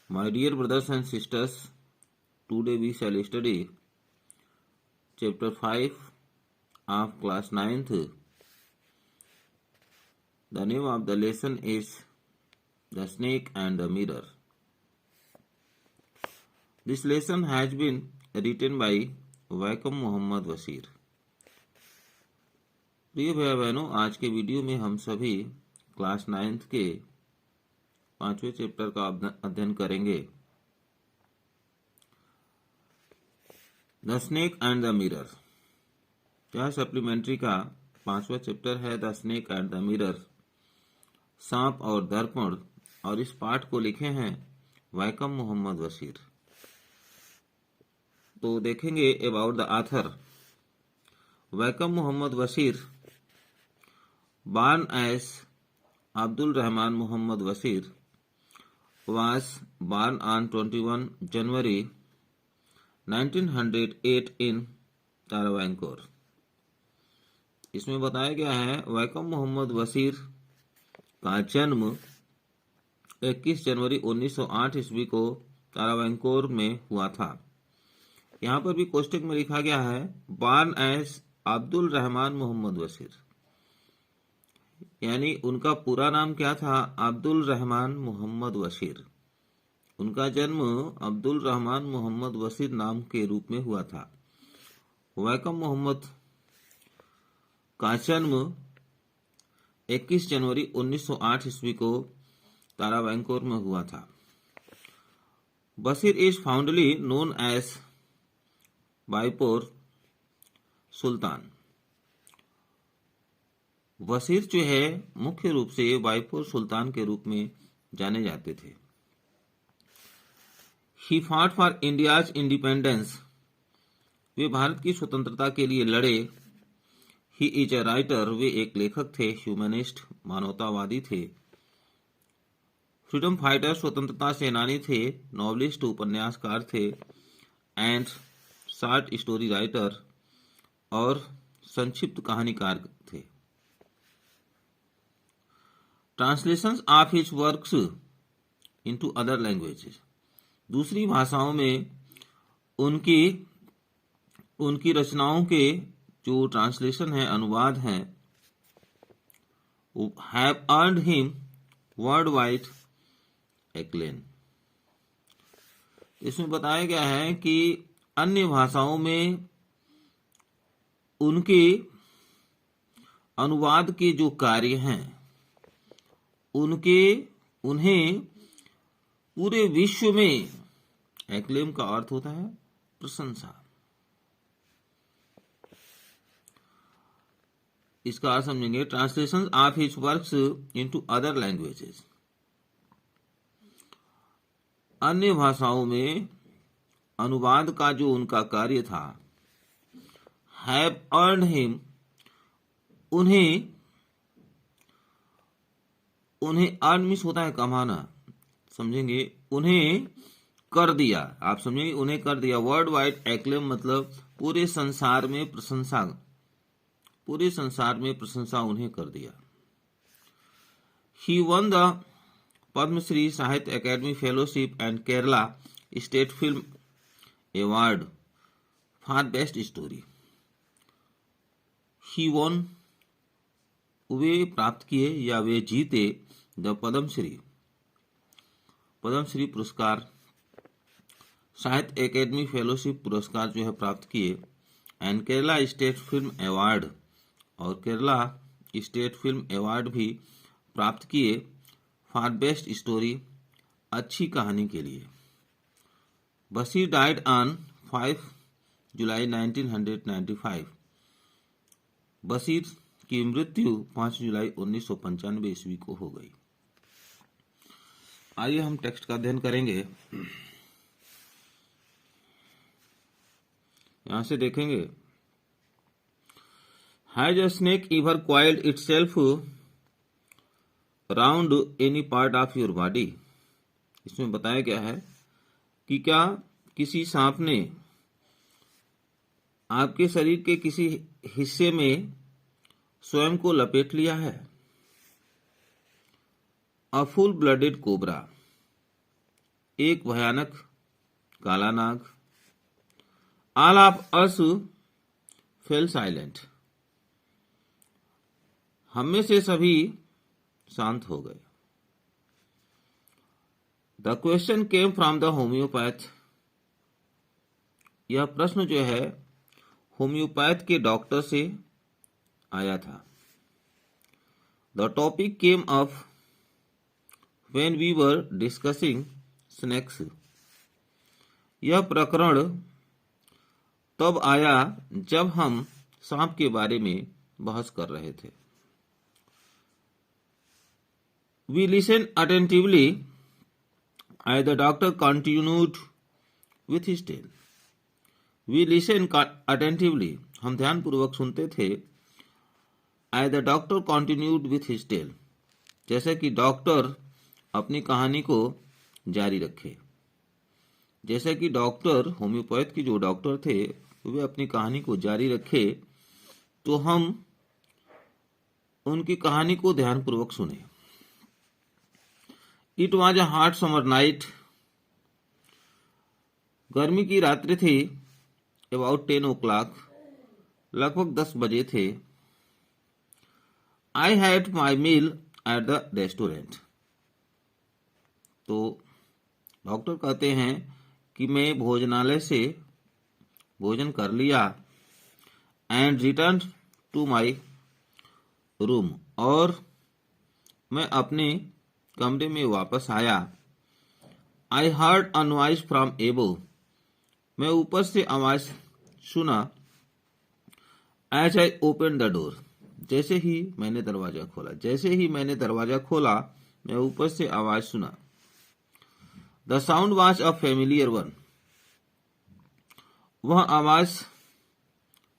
My dear brothers and sisters, today we shall study chapter 5 of class 9th. The name of the lesson is The Snake and the Mirror. This lesson has been written by Vaikom Muhammad Basheer. प्रिय भाई बहनों, आज के video में हम सभी class 9th के 5वें चैप्टर का अध्ययन करेंगे, the snake and the mirror. यह सप्लीमेंट्री का 5वां चैप्टर है, the snake and the mirror, सांप और दर्पण, और इस पाठ को लिखे हैं वैकम मोहम्मद वसीर। तो देखेंगे about the author. Vaikom Muhammad Basheer, born as Abdul Rahman Muhammad Wasir, was born on 21 January 1908 in Travancore। इसमें बताया गया है वैकम मोहम्मद वसीर का जन्म 21 जनवरी 1908 ईस्वी को तारावैंकोर में हुआ था। यहाँ पर भी कोष्टक में लिखा गया है born as अब्दुल रहमान मोहम्मद वसीर, यानी उनका पूरा नाम क्या था? अब्दुल रहमान मोहम्मद वसीर। उनका जन्म अब्दुल रहमान मोहम्मद वसीर नाम के रूप में हुआ था। वैकम मोहम्मद का जन्म 21 जनवरी 1908 ईस्वी को तारावैंकोर में हुआ था। Wasir is fondly known as बाइपोर सुल्तान। वसीर जो है मुख्य रूप से बाइपोर सुल्तान के रूप में जाने जाते थे। He fought for India's independence, वे भारत की स्वतंत्रता के लिए लड़े। ही इज ए राइटर, वे एक लेखक थे। ह्यूमनिस्ट, मानवतावादी थे। फ्रीडम फाइटर, स्वतंत्रता सेनानी थे। नॉवलिस्ट, उपन्यासकार थे। एंड शॉर्ट स्टोरी राइटर, और संक्षिप्त कहानीकार थे। Translations of his works into other languages, दूसरी भाषाओं में उनकी रचनाओं के जो ट्रांसलेशन है, अनुवाद है, have earned him world wide acclaim. इसमें बताया गया है कि अन्य भाषाओं में उनके अनुवाद के जो कार्य हैं, उन्हें पूरे विश्व में, एक्लेम का अर्थ होता है प्रशंसा, इसका अर्थ समझेंगे। Translation of his works into other languages, अन्य भाषाओं में अनुवाद का जो उनका कार्य था, हैव अर्न्ड हिम, उन्हें अर्न मिस होता है कमाना, समझेंगे। उन्हें कर दिया, आप समझेंगे, उन्हें कर दिया। वर्ल्ड वाइड एक्लेम मतलब पूरे संसार में प्रशंसा, पूरे संसार में प्रशंसा उन्हें कर दिया। ही one the Padmashri, Sahitya Akademi fellowship and Kerala state film award for best story. He won, वे प्राप्त किए या वे जीते द पद्मश्री पुरस्कार, साहित्य एकेडमी फेलोशिप पुरस्कार जो है प्राप्त किए, and Kerala state film award, और केरला स्टेट फिल्म अवार्ड भी प्राप्त किए फॉर बेस्ट स्टोरी, अच्छी कहानी के लिए। वसीर डाइड ऑन 5 जुलाई 1995। वसीर की मृत्यु 5 जुलाई 1995 ईस्वी को हो गई। आइए हम टेक्स्ट का अध्ययन करेंगे। यहां से देखेंगे, has a snake ever coiled itself round any part of your body. इसमें बताया गया है कि क्या किसी सांप ने आपके शरीर के किसी हिस्से में स्वयं को लपेट लिया है। अ फुल ब्लडेड कोबरा, एक भयानक काला नाग। All of us fell silent. हम में से सभी शांत हो गए। The question came from the homeopath. यह प्रश्न जो है होम्योपैथ के डॉक्टर से आया था। The topic came up when we were discussing snakes. यह प्रकरण तब आया जब हम सांप के बारे में बहस कर रहे थे। We listened attentively as the doctor continued with his tale. We listened attentively. हम ध्यानपूर्वक सुनते थे। As the doctor continued with his tale. जैसे कि डॉक्टर अपनी कहानी को जारी रखे। जैसे कि डॉक्टर होम्योपैथ की जो डॉक्टर थे वे अपनी कहानी को जारी रखे, तो हम उनकी कहानी को ध्यानपूर्वक सुने। It was a hot summer night. गर्मी की रात्रि थी। अबाउट 10 o'clock, लगभग 10 बजे थे। I had my meal at the restaurant. तो डॉक्टर कहते हैं कि मैं भोजनालय से भोजन कर लिया। And return to my room, और मैं अपने कमरे में वापस आया। I heard a noise from above. मैं ऊपर से आवाज सुना। As I open the door. जैसे ही मैंने दरवाजा खोला। जैसे ही मैंने दरवाजा खोला मैं ऊपर से आवाज सुना। The sound was a familiar one. वह आवाज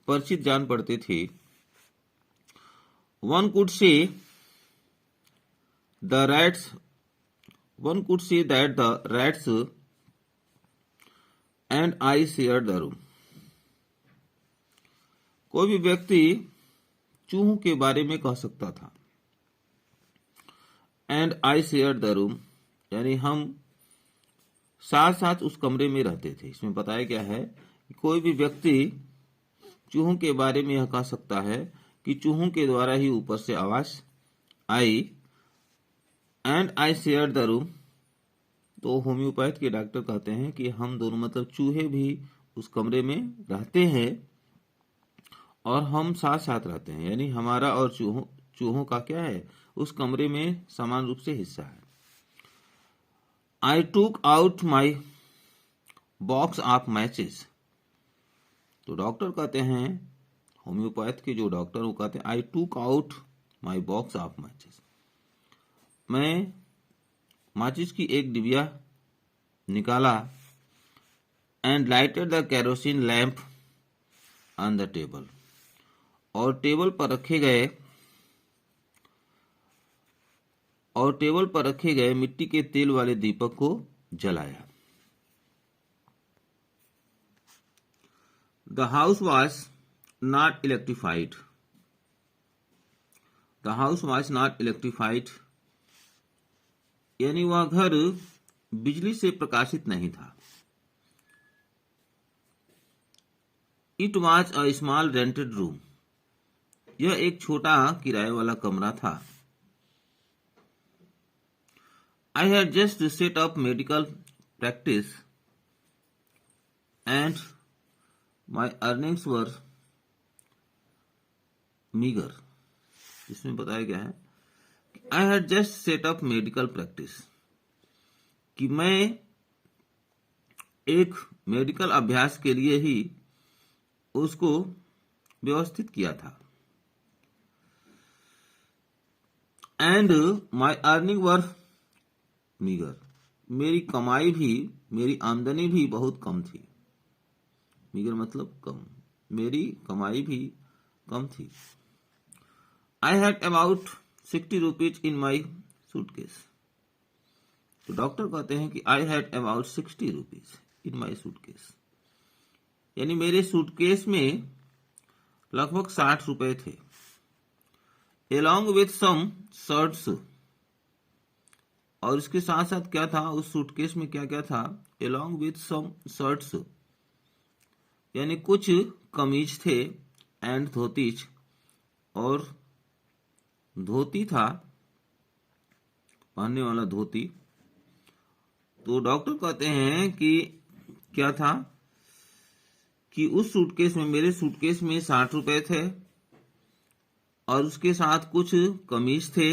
परिचित जान पड़ती थी। One could say the rats one could see that the rats and I share the room. कोई भी व्यक्ति चूहों के बारे में कह सकता था। And I share the room, यानी हम साथ साथ उस कमरे में रहते थे। इसमें बताया गया है कि कोई भी व्यक्ति चूहों के बारे में यह कह सकता है कि चूहों के द्वारा ही ऊपर से आवाज आई। And I share the room, तो होम्योपैथ के डॉक्टर कहते हैं कि हम दोनों, मतलब चूहे भी उस कमरे में रहते हैं और हम साथ साथ रहते हैं, यानी हमारा और चूहों का क्या है, उस कमरे में समान रूप से हिस्सा है। आई टूक out my box of matches. तो डॉक्टर कहते हैं, होम्योपैथ के जो डॉक्टर वो कहते हैं आई टूक out my box of matches. मैं माचिस की एक डिबिया निकाला। And lighted the kerosene lamp on the table, और टेबल पर रखे गए मिट्टी के तेल वाले दीपक को जलाया। The house was not electrified. The house was not electrified, यानी वह घर बिजली से प्रकाशित नहीं था। It was a small rented room. यह एक छोटा किराए वाला कमरा था। I had just set up medical practice and my earnings were meagre. इसमें बताया गया है I had just set up medical practice, कि मैं एक मेडिकल अभ्यास के लिए ही उसको व्यवस्थित किया था। And my earning were meagre. मेरी आमदनी भी बहुत कम थी। मीगर मतलब कम। मेरी कमाई भी कम थी। I had about 60 rupees in my suitcase. तो डॉक्टर कहते हैं कि I had about 60 rupees in my suitcase, यानी मेरे सूटकेस में लगभग 60 रुपए थे। along with some shirts, और उसके साथ साथ क्या था, उस सूटकेस में क्या क्या था, along with some shirts, यानी कुछ कमीज थे, एंड धोतीज, और धोती था, पहनने वाला धोती। तो डॉक्टर कहते हैं कि क्या था कि उस सूटकेस में, मेरे सूटकेस में 60 रुपए थे, और उसके साथ कुछ कमीज थे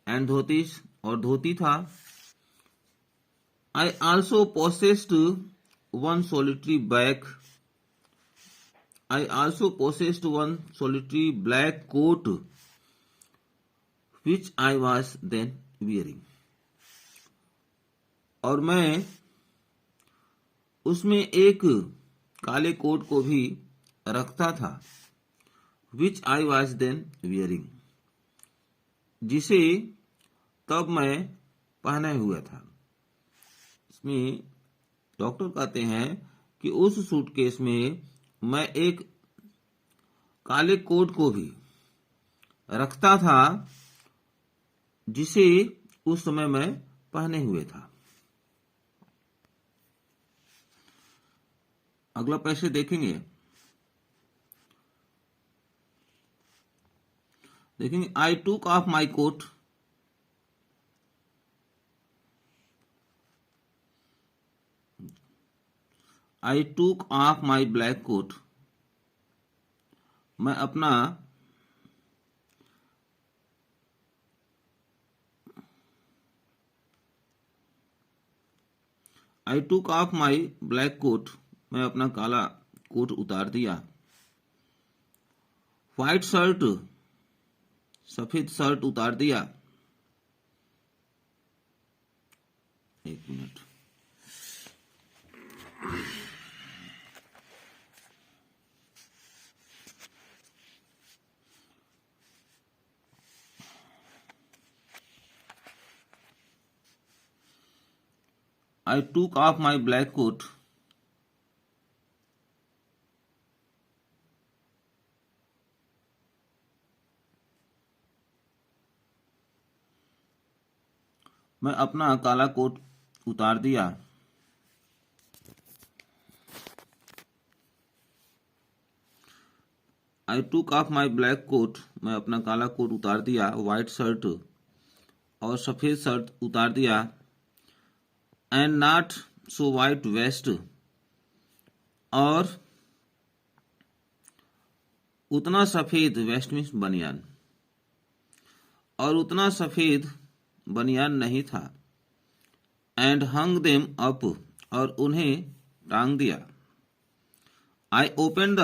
एंड धोतीज, और धोती था। I also possessed one solitary bag. I also possessed one solitary black coat, which I was then wearing. और मैं उसमें एक काले कोट को भी रखता था, which I was then wearing, जिसे तब मैं पहने हुए था। इसमें डॉक्टर कहते हैं कि उस सूटकेस में मैं एक काले कोट को भी रखता था, जिसे उस समय मैं पहने हुए था। अगला पैसे देखेंगे। आई टूक ऑफ माई कोट, आई टूक ऑफ माई ब्लैक कोट, मैं अपना आई टूक ऑफ माई ब्लैक कोट, मैं अपना काला कोट उतार दिया। व्हाइट शर्ट, सफेद शर्ट उतार दिया। एक minute, I took off my black coat, मैं अपना काला कोट उतार दिया। I took off my black coat, मैं अपना काला कोट उतार दिया। व्हाइट शर्ट, और सफेद शर्ट उतार दिया। And not so white vest, और उतना सफेद, वेस्ट मीन्स बनियान, और उतना सफेद बनियान नहीं था। एंड हंग देम अप, और उन्हें टांग दिया। आई open the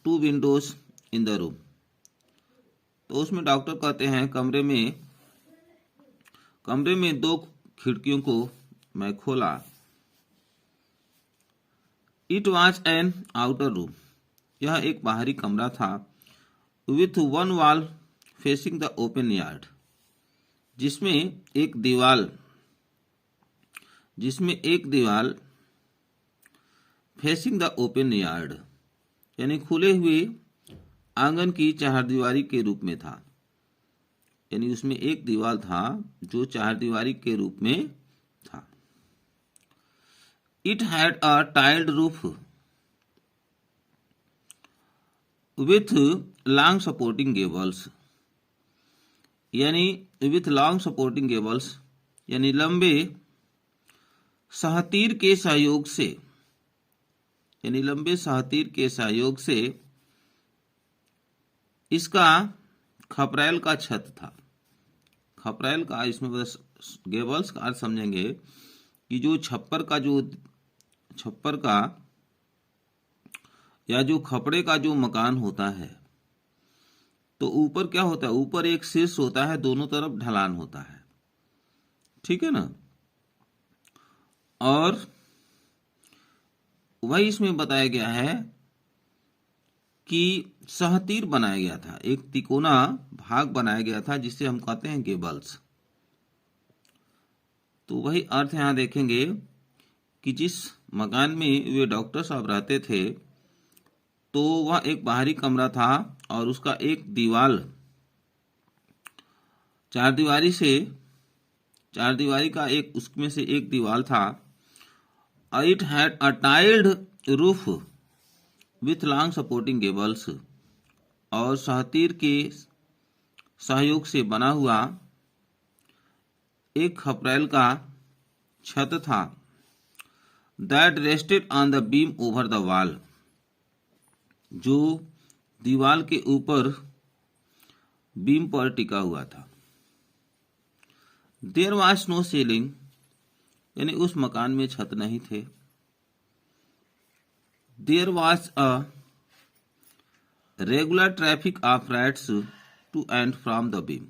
2 Windows in the room, तो उसमें डॉक्टर कहते हैं कमरे में 2 खिड़कियों को मैं खोला। It was an outer room, यह एक बाहरी कमरा था। With 1 wall facing the open yard, जिसमें एक दीवाल फेसिंग द ओपन यार्ड, यानी खुले हुए आंगन की चारदीवारी के रूप में था। यानी उसमें एक दीवार था जो चारदीवारी के रूप में था। It had a tiled roof with long supporting Gables, यानी विथ लॉन्ग सपोर्टिंग गेबल्स, यानी लंबे सहतीर के सहयोग से, यानी लंबे सहतीर के सहयोग से इसका खपरेल का छत था। खपरेल का, इसमें बस गेबल्स का अर्थ समझेंगे कि जो छप्पर का या जो खपड़े का जो मकान होता है, तो ऊपर क्या होता है, ऊपर एक शीर्ष होता है, दोनों तरफ ढलान होता है, ठीक है ना। और वही इसमें बताया गया है कि सहतीर बनाया गया था, एक तिकोना भाग बनाया गया था, जिसे हम कहते हैं गेबल्स। तो वही अर्थ यहां देखेंगे कि जिस मकान में वे डॉक्टर साहब रहते थे, तो वह एक बाहरी कमरा था, और उसका एक दीवाल चारदीवारी से चारदीवारी का एक उसमें से एक दीवार था। It had a tiled roof with long supporting Gables, और सहतीर के सहयोग से बना हुआ एक खपरेल का छत था। That rested on the beam over the wall, जो दीवार के ऊपर बीम पर टिका हुआ था। देयर वॉज नो सीलिंग, यानी उस मकान में छत नहीं थे। There was a regular traffic of rats to and from the beam,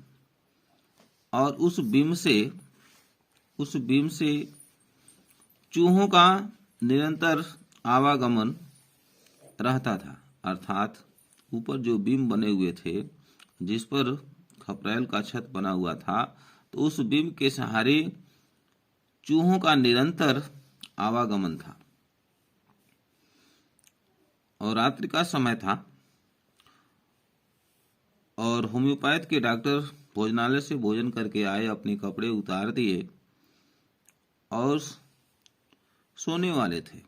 और उस बीम से चूहों का निरंतर आवागमन रहता था। अर्थात ऊपर जो बीम बने हुए थे, जिस पर खपरेल का छत बना हुआ था, तो उस बीम के सहारे चूहों का निरंतर आवागमन था। और रात्रि का समय था, और होम्योपैथ के डॉक्टर भोजनालय से भोजन करके आए, अपने कपड़े उतार दिए और सोने वाले थे।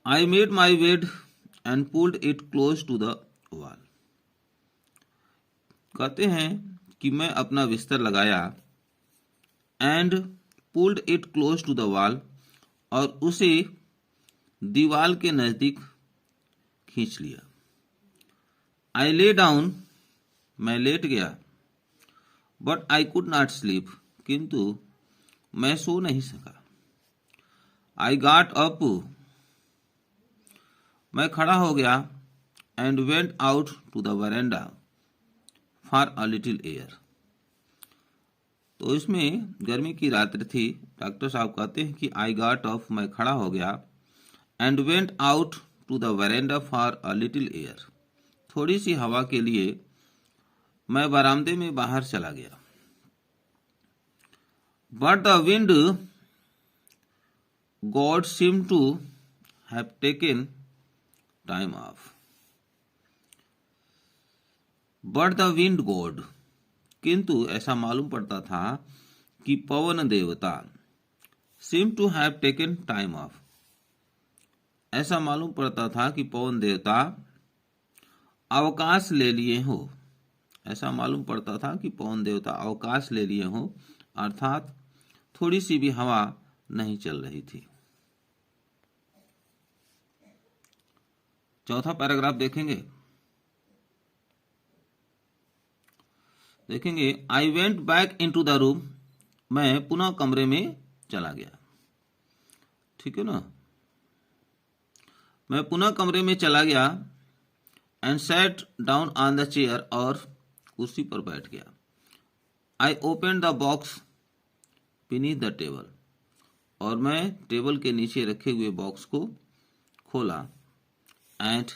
I made my bed and pulled it close to the wall. कहते हैं कि मैं अपना बिस्तर लगाया, and pulled it close to the wall, और उसे दीवार के नजदीक खींच लिया। आई ले डाउन, मैं लेट गया, but I could not sleep, किंतु मैं सो नहीं सका। आई गॉट अप, मैं खड़ा हो गया, and went out to the veranda for a little air. तो इसमें गर्मी की रात्रि थी। डॉक्टर साहब कहते हैं कि आई गॉट अप, मैं खड़ा हो गया, and went out to the veranda for a little air, थोड़ी सी हवा के लिए मैं बरामदे में बाहर चला गया। But the wind god seem to have taken time off. But the wind god, किंतु ऐसा मालूम पड़ता था कि पवन देवता, seem to have taken time off, ऐसा मालूम पड़ता था कि पवन देवता अवकाश ले लिए हो। ऐसा मालूम पड़ता था कि पवन देवता अवकाश ले लिए हो, अर्थात थोड़ी सी भी हवा नहीं चल रही थी। चौथा पैराग्राफ देखेंगे। I went back into the room, मैं पुनः कमरे में चला गया। ठीक है ना। मैं पुनः कमरे में चला गया, and sat down on the chair, और कुर्सी पर बैठ गया। आई open the box beneath the table, और मैं टेबल के नीचे रखे हुए बॉक्स को खोला, एंड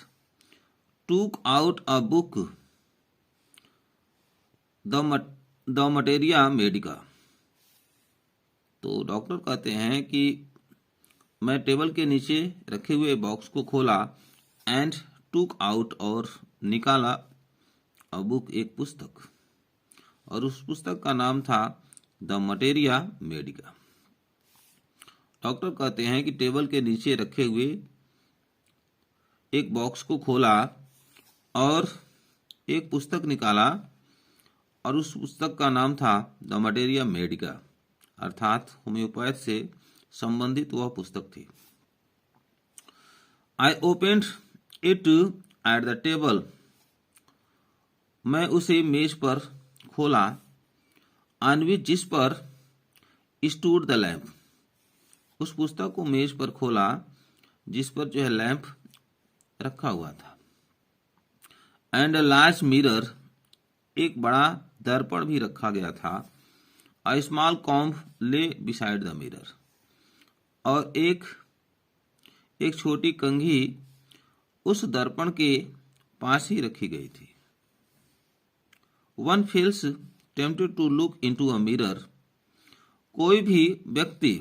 टूक out a book the Materia Medica. तो डॉक्टर कहते हैं कि मैं टेबल के नीचे रखे हुए बॉक्स को खोला, एंड टूक आउट, और निकाला अ बुक, एक पुस्तक, और उस पुस्तक का नाम था द मटेरिया मेडिका। डॉक्टर कहते हैं कि टेबल के नीचे रखे हुए एक बॉक्स को खोला और एक पुस्तक निकाला, और उस पुस्तक का नाम था द मटेरिया मेडिका, अर्थात होम्योपैथ से संबंधित वह पुस्तक थी। I opened it at the table, मैं उसे मेज पर खोला, ऑन विच, जिस पर स्टूड द लैंप, उस पुस्तक को मेज पर खोला जिस पर जो है लैंप रखा हुआ था। एंड अ लार्ज मिरर, एक बड़ा दर्पण भी रखा गया था। अ स्मॉल कॉम्ब ले बिसाइड द मिरर, और एक छोटी कंघी उस दर्पण के पास ही रखी गई थी। One feels tempted to look into a mirror, कोई भी व्यक्ति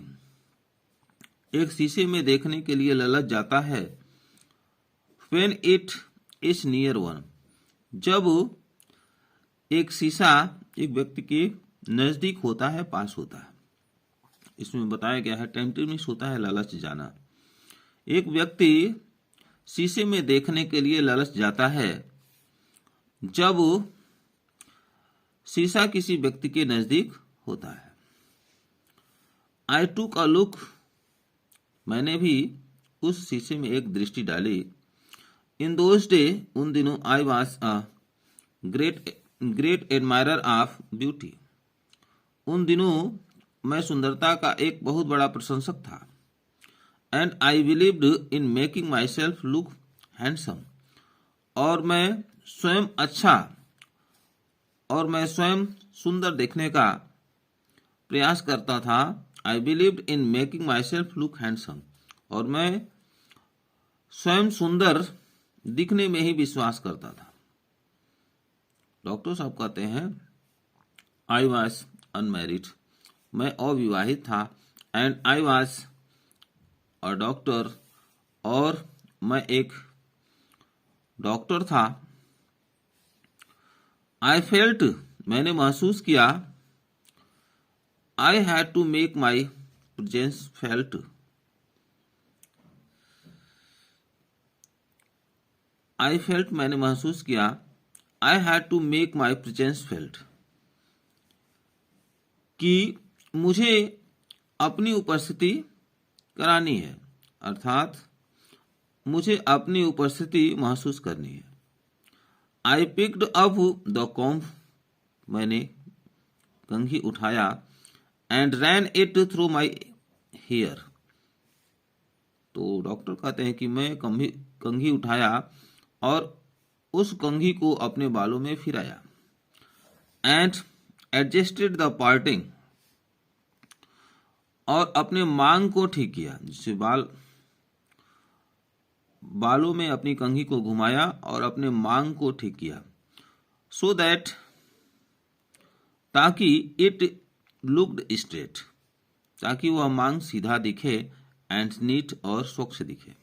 एक शीशे में देखने के लिए ललच जाता है। When it is near one, जब एक शीशा एक व्यक्ति के नजदीक होता है, पास होता है। इसमें बताया गया है टेम्पटिवनेस होता है लालच जाना। एक व्यक्ति शीशे में देखने के लिए लालच जाता है जब शीशा किसी व्यक्ति के नजदीक होता है। आई टूक अ लुक, मैंने भी उस शीशे में एक दृष्टि डाली। इन दोज डे, उन दिनों, I was a great admirer of beauty, उन दिनों मैं सुंदरता का एक बहुत बड़ा प्रशंसक था। And I believed in making my self look handsome, और मैं स्वयं सुंदर देखने का प्रयास करता था। आई believed in making my self look handsome, और मैं स्वयं सुंदर दिखने में ही विश्वास करता था। डॉक्टर साहब कहते हैं आई वॉज अनमैरिड, मैं अविवाहित था। And I was a doctor, और मैं एक डॉक्टर था। आई फेल्ट, मैंने महसूस किया। I had to make my presence felt, I felt, मैंने महसूस किया। I had to make my presence felt, कि मुझे अपनी उपस्थिति करानी है, अर्थात मुझे अपनी उपस्थिति महसूस करनी है। I picked up the comb, मैंने कंघी उठाया। And ran it through my hair, तो डॉक्टर कहते हैं कि मैं कंघी उठाया और उस कंघी को अपने बालों में फिराया। एंड एडजस्टेड द पार्टिंग, और अपने मांग को ठीक किया, जिससे बालों में अपनी कंघी को घुमाया और अपने मांग को ठीक किया। सो दैट, ताकि इट लुक्ड स्ट्रेट, ताकि वह मांग सीधा दिखे। एंड नीट, और स्वच्छ दिखे।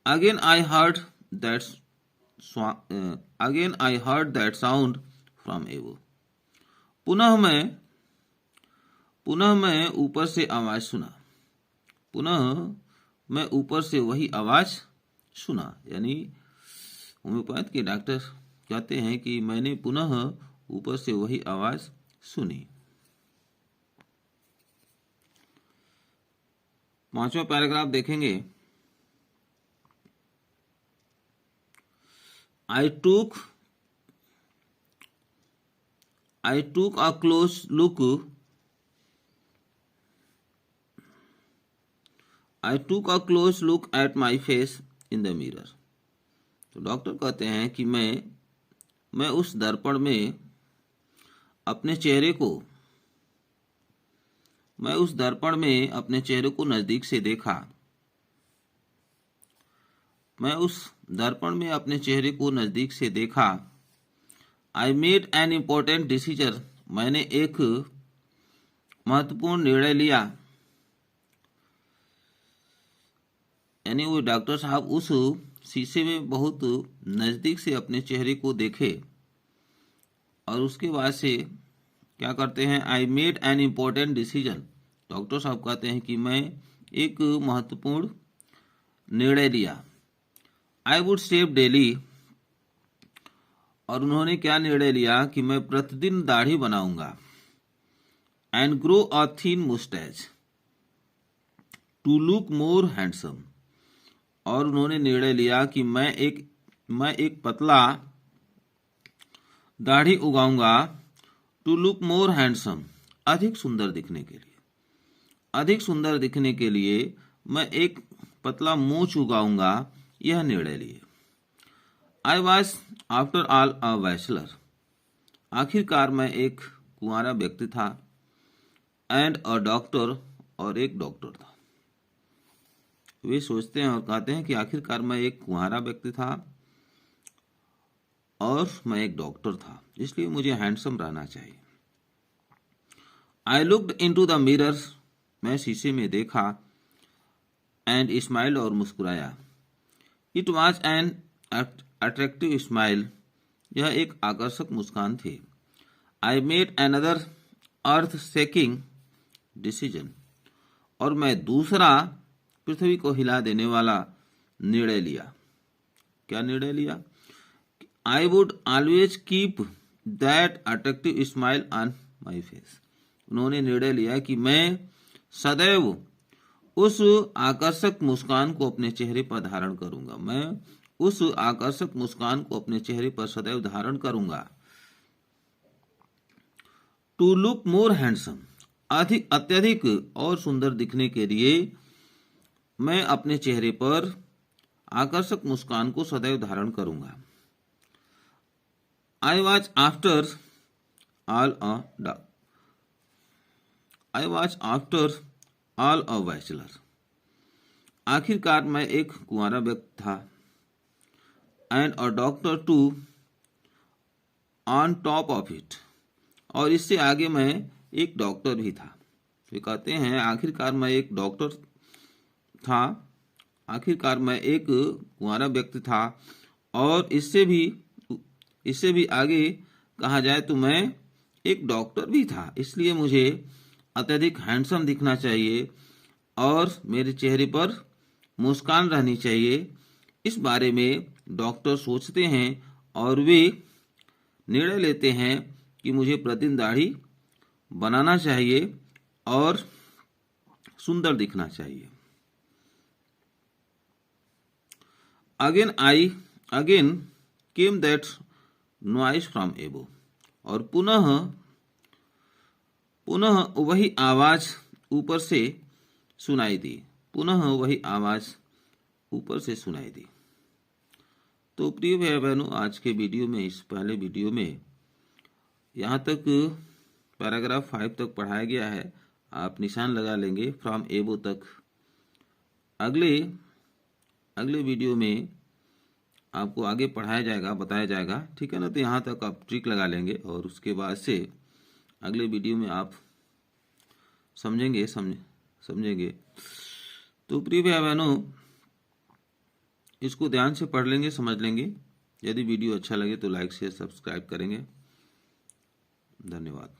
Again I heard that sound from एबो, पुनः मैं ऊपर से आवाज सुना। पुनः मैं ऊपर से वही आवाज सुना, यानी होम्योपैथ के डॉक्टर कहते हैं कि मैंने पुनः ऊपर से वही आवाज सुनी। 5वां पैराग्राफ देखेंगे। I took a close look. I took a close look at my face in the mirror. तो डॉक्टर कहते हैं कि मैं उस दर्पण में अपने चेहरे को नजदीक से देखा। I made an important decision. मैंने एक महत्वपूर्ण निर्णय लिया। यानी वो डॉक्टर साहब उस शीशे में बहुत नजदीक से अपने चेहरे को देखे और उसके बाद से क्या करते हैं, I made an important decision. Doctor साहब कहते हैं कि मैं एक महत्वपूर्ण निर्णय लिया। आई वुड शेव डेली, और उन्होंने क्या निर्णय लिया कि मैं प्रतिदिन दाढ़ी बनाऊंगा। And grow a thin moustache to look more handsome, और उन्होंने निर्णय लिया कि मैं एक पतला दाढ़ी उगाऊंगा। टू लुक मोर हैंडसम, अधिक सुंदर दिखने के लिए मैं एक पतला मूंछ उगाऊंगा, यह निर्णय लिए। आई was after all a bachelor, आखिरकार मैं एक कुंवारा व्यक्ति था। एंड अ डॉक्टर, और एक डॉक्टर था। वे सोचते हैं और कहते हैं कि आखिरकार मैं एक कुंवारा व्यक्ति था और मैं एक डॉक्टर था, इसलिए मुझे हैंडसम रहना चाहिए। I looked into the mirror, मैं शीशे में देखा। एंड स्माइल्ड, और मुस्कुराया। It was an attractive smile, यह एक आकर्षक मुस्कान थी। I made another earth shaking decision, और मैं दूसरा पृथ्वी को हिला देने वाला निर्णय लिया। क्या निर्णय लिया? I would always keep that attractive smile on my face. उन्होंने निर्णय लिया कि मैं सदैव उस आकर्षक मुस्कान को अपने चेहरे पर धारण करूंगा। मैं उस आकर्षक मुस्कान को अपने चेहरे पर सदैव धारण करूंगा। टू लुक मोर हैंडसम, अत्यधिक और सुंदर दिखने के लिए मैं अपने चेहरे पर आकर्षक मुस्कान को सदैव धारण करूंगा। I was after all a bachelor. आखिरकार मैं एक कुंवारा व्यक्ति था। And a doctor too on top of it, और इससे आगे मैं एक डॉक्टर भी था। वे कहते हैं आखिरकार मैं एक डॉक्टर था, आखिरकार मैं एक कुंवारा व्यक्ति था, और इससे भी आगे कहा जाए तो मैं एक डॉक्टर भी था। इसलिए मुझे अत्यधिक हैंडसम दिखना चाहिए और मेरे चेहरे पर मुस्कान रहनी चाहिए। इस बारे में डॉक्टर सोचते हैं और वे निर्णय लेते हैं कि मुझे प्रतिदिन दाढ़ी बनाना चाहिए और सुंदर दिखना चाहिए। Again came that noise from एबो, और पुनः वही आवाज ऊपर से सुनाई दी। पुनः वही आवाज ऊपर से सुनाई दी। तो प्रिय भाई बहनों, आज के वीडियो में, इस पहले वीडियो में यहाँ तक पैराग्राफ 5 तक पढ़ाया गया है। आप निशान लगा लेंगे फ्रॉम एबो तक। अगले वीडियो में आपको आगे पढ़ाया जाएगा, बताया जाएगा, ठीक है ना। तो यहाँ तक आप ट्रिक लगा लेंगे और उसके बाद से अगले वीडियो में आप समझेंगे। तो प्रिय भाई बहनों, इसको ध्यान से पढ़ लेंगे, समझ लेंगे। यदि वीडियो अच्छा लगे तो लाइक शेयर सब्सक्राइब करेंगे। धन्यवाद।